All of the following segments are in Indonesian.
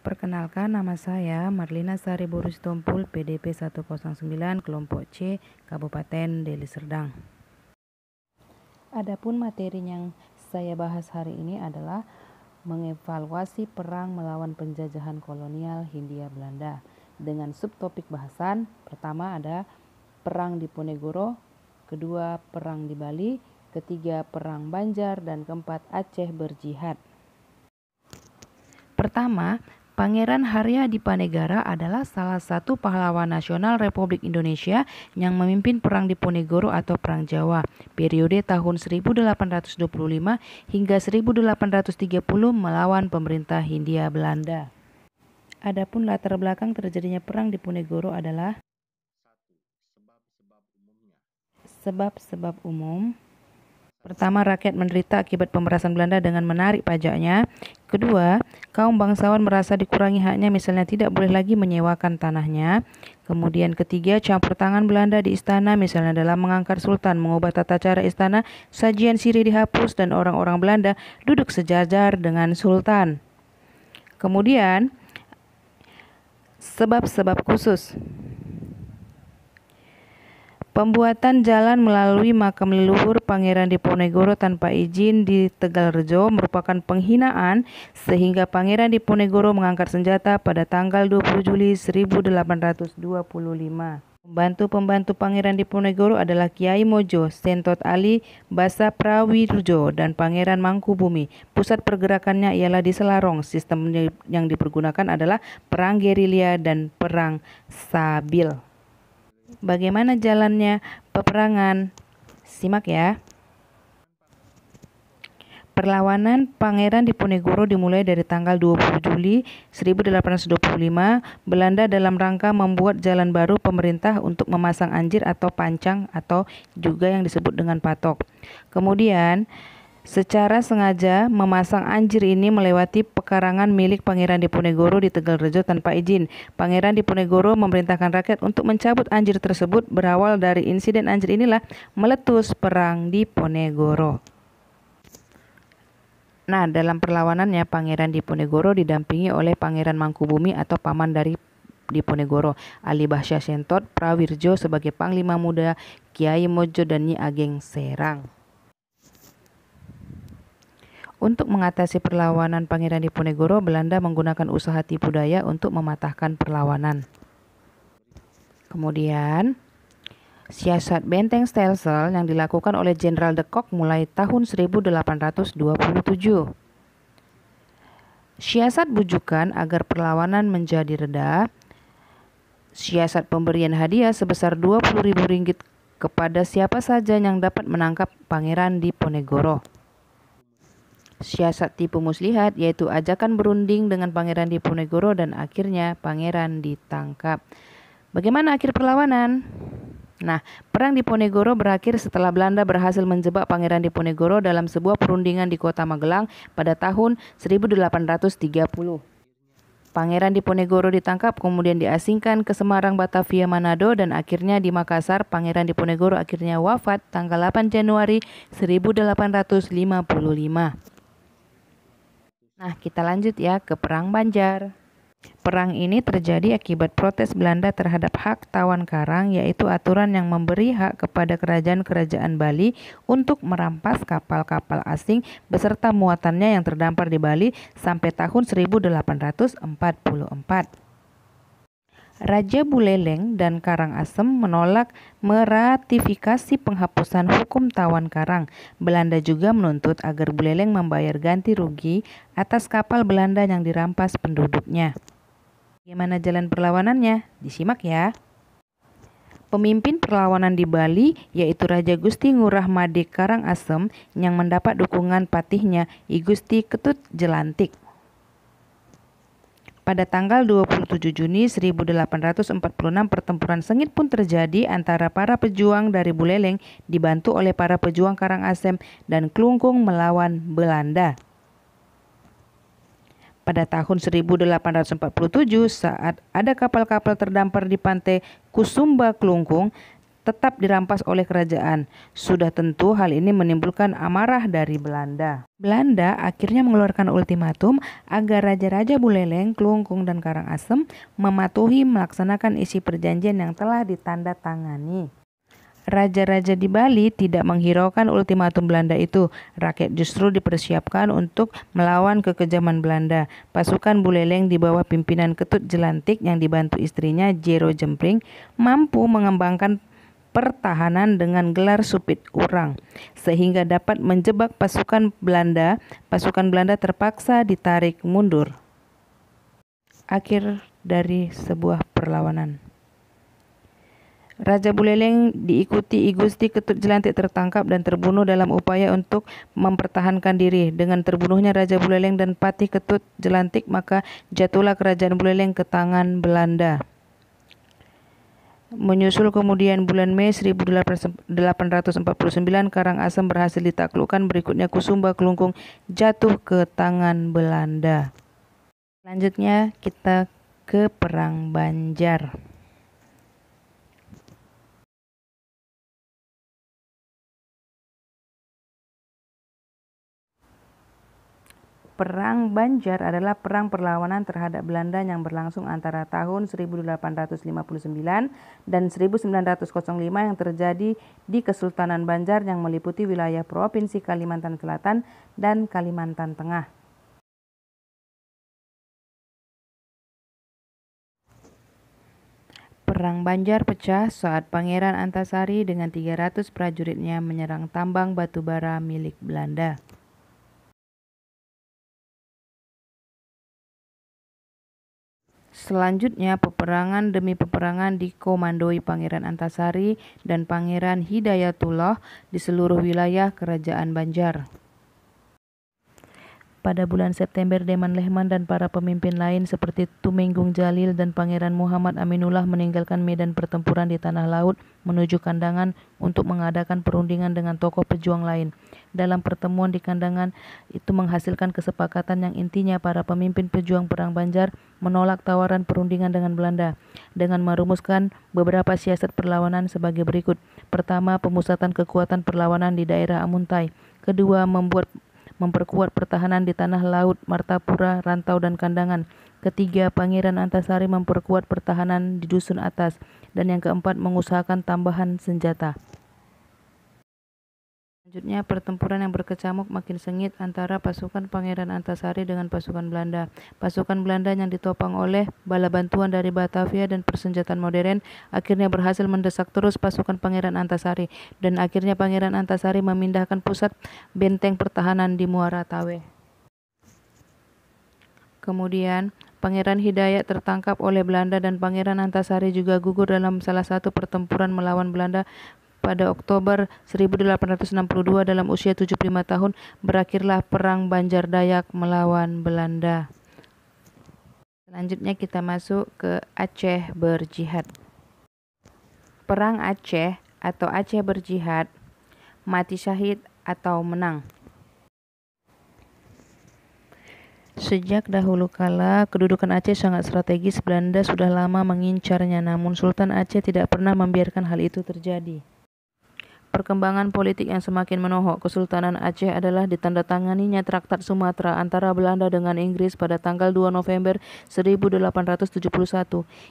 Perkenalkan, nama saya Marlina Sari Borus Tompul, PDP 109, Kelompok C, Kabupaten Deli Serdang. Adapun materi yang saya bahas hari ini adalah mengevaluasi perang melawan penjajahan kolonial Hindia Belanda. Dengan subtopik bahasan, pertama ada perang Diponegoro, kedua perang di Bali, ketiga perang Banjar, dan keempat Aceh berjihad. Pertama, Pangeran Haryadipanegara adalah salah satu pahlawan nasional Republik Indonesia yang memimpin Perang Diponegoro atau Perang Jawa, periode tahun 1825 hingga 1830 melawan pemerintah Hindia Belanda. Adapun latar belakang terjadinya Perang Diponegoro adalah sebab-sebab umum. Pertama, rakyat menderita akibat pemerasan Belanda dengan menarik pajaknya. Kedua, kaum bangsawan merasa dikurangi haknya, misalnya tidak boleh lagi menyewakan tanahnya. Kemudian ketiga, campur tangan Belanda di istana, misalnya dalam mengangkat sultan, mengubah tata cara istana, sajian sirih dihapus, dan orang-orang Belanda duduk sejajar dengan sultan. Kemudian, sebab-sebab khusus. Pembuatan jalan melalui makam leluhur Pangeran Diponegoro tanpa izin di Tegalrejo merupakan penghinaan, sehingga Pangeran Diponegoro mengangkat senjata pada tanggal 20 Juli 1825. Pembantu-pembantu Pangeran Diponegoro adalah Kiai Mojo, Sentot Ali, Basa Prawirjo, dan Pangeran Mangkubumi. Pusat pergerakannya ialah di Selarong. Sistem yang dipergunakan adalah perang gerilya dan perang sabil. Bagaimana jalannya peperangan? Simak ya. Perlawanan Pangeran Diponegoro dimulai dari tanggal 20 Juli 1825. Belanda dalam rangka membuat jalan baru pemerintah untuk memasang anjir atau pancang atau juga yang disebut dengan patok. Kemudian secara sengaja memasang anjir ini melewati pekarangan milik Pangeran Diponegoro di Tegalrejo tanpa izin. Pangeran Diponegoro memerintahkan rakyat untuk mencabut anjir tersebut. Berawal dari insiden anjir inilah meletus Perang Diponegoro. Nah, dalam perlawanannya Pangeran Diponegoro didampingi oleh Pangeran Mangkubumi atau paman dari Diponegoro, Ali Bahsya Sentot Prawirjo sebagai Panglima Muda, Kiai Mojo dan Nyi Ageng Serang. Untuk mengatasi perlawanan Pangeran Diponegoro, Belanda menggunakan usaha tipu daya untuk mematahkan perlawanan. Kemudian, siasat benteng Stelsel yang dilakukan oleh Jenderal de Kock mulai tahun 1827. Siasat bujukan agar perlawanan menjadi reda. Siasat pemberian hadiah sebesar Rp20.000 kepada siapa saja yang dapat menangkap Pangeran Diponegoro. Siasat tipu muslihat, yaitu ajakan berunding dengan Pangeran Diponegoro dan akhirnya Pangeran ditangkap. Bagaimana akhir perlawanan? Nah, Perang Diponegoro berakhir setelah Belanda berhasil menjebak Pangeran Diponegoro dalam sebuah perundingan di kota Magelang pada tahun 1830. Pangeran Diponegoro ditangkap, kemudian diasingkan ke Semarang, Batavia, Manado, dan akhirnya di Makassar. Pangeran Diponegoro akhirnya wafat tanggal 8 Januari 1855. Nah, kita lanjut ya ke Perang Banjar. Perang ini terjadi akibat protes Belanda terhadap hak tawan karang, yaitu aturan yang memberi hak kepada kerajaan-kerajaan Bali untuk merampas kapal-kapal asing beserta muatannya yang terdampar di Bali sampai tahun 1844. Raja Buleleng dan Karangasem menolak meratifikasi penghapusan hukum tawan karang. Belanda juga menuntut agar Buleleng membayar ganti rugi atas kapal Belanda yang dirampas penduduknya. Bagaimana jalan perlawanannya? Disimak ya. Pemimpin perlawanan di Bali yaitu Raja Gusti Ngurah Made Karangasem yang mendapat dukungan patihnya I Gusti Ketut Jelantik. Pada tanggal 27 Juni 1846 pertempuran sengit pun terjadi antara para pejuang dari Buleleng dibantu oleh para pejuang Karangasem dan Klungkung melawan Belanda. Pada tahun 1847 saat ada kapal-kapal terdampar di pantai Kusumba Klungkung, tetap dirampas oleh kerajaan. Sudah tentu hal ini menimbulkan amarah dari Belanda. Belanda akhirnya mengeluarkan ultimatum agar raja-raja Buleleng, Klungkung, dan Karangasem mematuhi melaksanakan isi perjanjian yang telah ditandatangani. Raja-raja di Bali tidak menghiraukan ultimatum Belanda itu. Rakyat justru dipersiapkan untuk melawan kekejaman Belanda. Pasukan Buleleng di bawah pimpinan Ketut Jelantik yang dibantu istrinya Jero Jempring mampu mengembangkan pertahanan dengan gelar Supit Urang, sehingga dapat menjebak pasukan Belanda. Pasukan Belanda terpaksa ditarik mundur. Akhir dari sebuah perlawanan. Raja Buleleng diikuti I Gusti Ketut Jelantik tertangkap dan terbunuh dalam upaya untuk mempertahankan diri. Dengan terbunuhnya Raja Buleleng dan Patih Ketut Jelantik, maka jatuhlah kerajaan Buleleng ke tangan Belanda. Menyusul kemudian bulan Mei 1849, Karangasem berhasil ditaklukkan. Berikutnya Kusumba Klungkung jatuh ke tangan Belanda. Selanjutnya kita ke Perang Banjar. Perang Banjar adalah perang perlawanan terhadap Belanda yang berlangsung antara tahun 1859 dan 1905 yang terjadi di Kesultanan Banjar yang meliputi wilayah Provinsi Kalimantan Selatan dan Kalimantan Tengah. Perang Banjar pecah saat Pangeran Antasari dengan 300 prajuritnya menyerang tambang batubara milik Belanda. Selanjutnya, peperangan demi peperangan dikomandoi Pangeran Antasari dan Pangeran Hidayatullah di seluruh wilayah Kerajaan Banjar. Pada bulan September, Deman Lehman dan para pemimpin lain seperti Tumenggung Jalil dan Pangeran Muhammad Aminullah meninggalkan medan pertempuran di Tanah Laut menuju Kandangan untuk mengadakan perundingan dengan tokoh pejuang lain. Dalam pertemuan di Kandangan itu menghasilkan kesepakatan yang intinya para pemimpin pejuang Perang Banjar menolak tawaran perundingan dengan Belanda dengan merumuskan beberapa siasat perlawanan sebagai berikut. Pertama, pemusatan kekuatan perlawanan di daerah Amuntai. Kedua, memperkuat pertahanan di Tanah Laut, Martapura, Rantau, dan Kandangan. Ketiga, Pangeran Antasari memperkuat pertahanan di Dusun Atas. Dan yang keempat, mengusahakan tambahan senjata. Selanjutnya, pertempuran yang berkecamuk makin sengit antara pasukan Pangeran Antasari dengan pasukan Belanda. Pasukan Belanda yang ditopang oleh bala bantuan dari Batavia dan persenjataan modern akhirnya berhasil mendesak terus pasukan Pangeran Antasari, dan akhirnya Pangeran Antasari memindahkan pusat benteng pertahanan di Muara Tawe. Kemudian, Pangeran Hidayat tertangkap oleh Belanda dan Pangeran Antasari juga gugur dalam salah satu pertempuran melawan Belanda. Pada Oktober 1862 dalam usia 75 tahun berakhirlah Perang Banjar Dayak melawan Belanda. Selanjutnya kita masuk ke Aceh Berjihad. Perang Aceh atau Aceh Berjihad, mati syahid atau menang. Sejak dahulu kala, kedudukan Aceh sangat strategis. Belanda sudah lama mengincarnya, namun Sultan Aceh tidak pernah membiarkan hal itu terjadi. Perkembangan politik yang semakin menohok Kesultanan Aceh adalah ditandatanganinya Traktat Sumatera antara Belanda dengan Inggris pada tanggal 2 November 1871.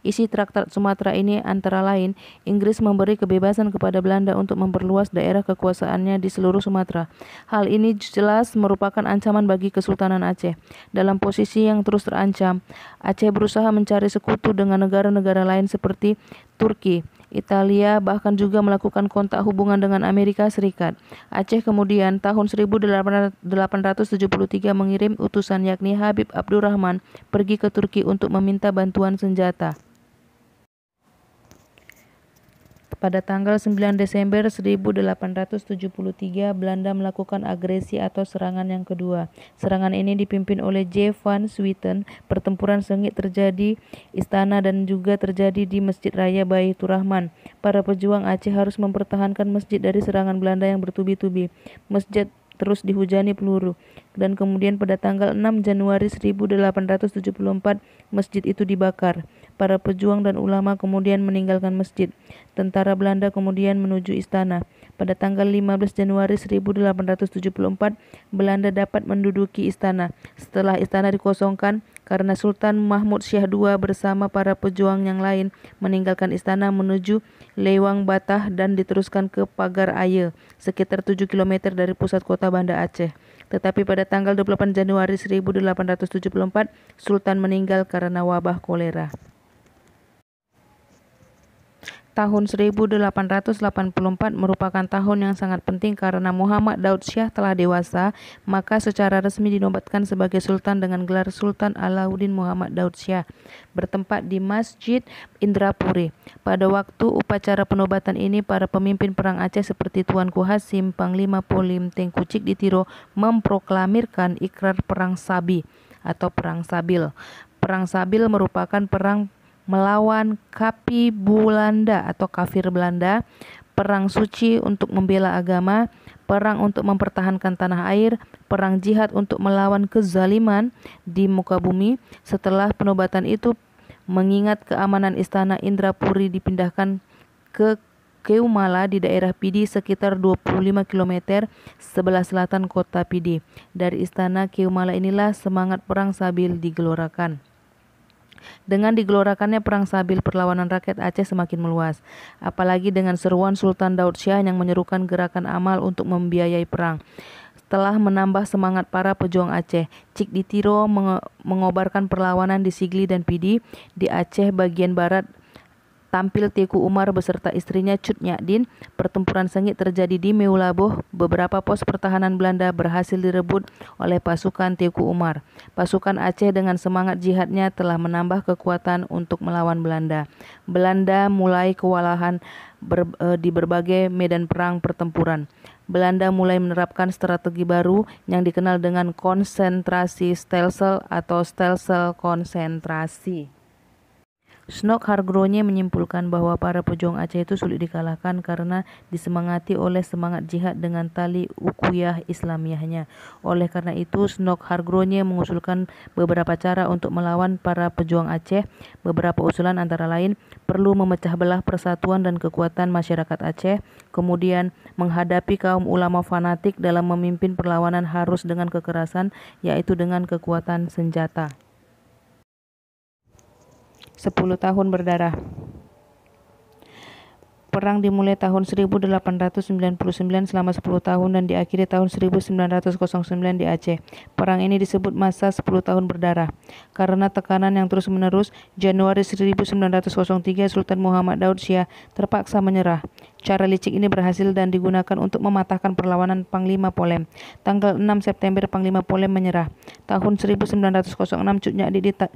Isi Traktat Sumatera ini antara lain, Inggris memberi kebebasan kepada Belanda untuk memperluas daerah kekuasaannya di seluruh Sumatera. Hal ini jelas merupakan ancaman bagi Kesultanan Aceh. Dalam posisi yang terus terancam, Aceh berusaha mencari sekutu dengan negara-negara lain seperti Turki, Italia, bahkan juga melakukan kontak hubungan dengan Amerika Serikat. Aceh kemudian tahun 1873 mengirim utusan yakni Habib Abdurrahman pergi ke Turki untuk meminta bantuan senjata. Pada tanggal 9 Desember 1873, Belanda melakukan agresi atau serangan yang kedua. Serangan ini dipimpin oleh J. van Swieten. Pertempuran sengit terjadi istana dan juga terjadi di Masjid Raya Baitur Rahman. Para pejuang Aceh harus mempertahankan masjid dari serangan Belanda yang bertubi-tubi. Masjid terus dihujani peluru. Dan kemudian pada tanggal 6 Januari 1874 masjid itu dibakar. Para pejuang dan ulama kemudian meninggalkan masjid. Tentara Belanda kemudian menuju istana. Pada tanggal 15 Januari 1874 Belanda dapat menduduki istana. Setelah istana dikosongkan karena Sultan Mahmud Syah II bersama para pejuang yang lain meninggalkan istana menuju Lewang Batah dan diteruskan ke Pagar Aye, sekitar 7 km dari pusat kota Banda Aceh. Tetapi pada tanggal 28 Januari 1874, Sultan meninggal karena wabah kolera. Tahun 1884 merupakan tahun yang sangat penting karena Muhammad Daud Syah telah dewasa, maka secara resmi dinobatkan sebagai Sultan dengan gelar Sultan Alauddin Muhammad Daud Syah, bertempat di Masjid Indrapuri. Pada waktu upacara penobatan ini, para pemimpin perang Aceh seperti Tuanku Hasim, Panglima Polim, Tengku Cik Ditiro memproklamirkan ikrar Perang Sabi atau Perang Sabil. Perang Sabil merupakan perang melawan Kapi Belanda atau kafir Belanda, perang suci untuk membela agama, perang untuk mempertahankan tanah air, perang jihad untuk melawan kezaliman di muka bumi. Setelah penobatan itu, mengingat keamanan istana Indrapuri dipindahkan ke Keumala di daerah Pidi sekitar 25 km sebelah selatan kota Pidi. Dari istana Keumala inilah semangat perang Sabil digelorakan. Dengan digelorakannya Perang Sabil, perlawanan rakyat Aceh semakin meluas, apalagi dengan seruan Sultan Daud Syah yang menyerukan gerakan amal untuk membiayai perang. Setelah menambah semangat para pejuang Aceh, Cik Ditiro mengobarkan perlawanan di Sigli dan Pidi. Di Aceh bagian barat tampil Teuku Umar beserta istrinya Cut Nyadin. Pertempuran sengit terjadi di Meulaboh. Beberapa pos pertahanan Belanda berhasil direbut oleh pasukan Teuku Umar. Pasukan Aceh dengan semangat jihadnya telah menambah kekuatan untuk melawan Belanda. Belanda mulai kewalahan di berbagai medan perang pertempuran. Belanda mulai menerapkan strategi baru yang dikenal dengan konsentrasi Stelsel atau Stelsel konsentrasi. Snok Hargronje menyimpulkan bahwa para pejuang Aceh itu sulit dikalahkan karena disemangati oleh semangat jihad dengan tali ukhuwah Islamiyahnya. Oleh karena itu, Snok Hargronje mengusulkan beberapa cara untuk melawan para pejuang Aceh. Beberapa usulan antara lain, perlu memecah belah persatuan dan kekuatan masyarakat Aceh, kemudian menghadapi kaum ulama fanatik dalam memimpin perlawanan harus dengan kekerasan, yaitu dengan kekuatan senjata. 10 tahun berdarah. Perang dimulai tahun 1899 selama 10 tahun dan diakhiri tahun 1909 di Aceh. Perang ini disebut masa 10 tahun berdarah. Karena tekanan yang terus-menerus, Januari 1903 Sultan Muhammad Daud Syah terpaksa menyerah. Cara licik ini berhasil dan digunakan untuk mematahkan perlawanan Panglima Polem. Tanggal 6 September Panglima Polem menyerah. Tahun 1906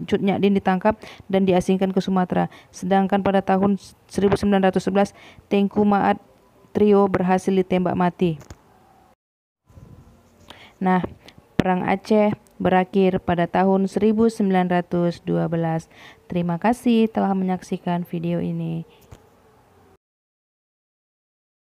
Cut Nyadin ditangkap dan diasingkan ke Sumatera. Sedangkan pada tahun 1911 Tengku Maat Trio berhasil ditembak mati. Nah, Perang Aceh berakhir pada tahun 1912. Terima kasih telah menyaksikan video ini.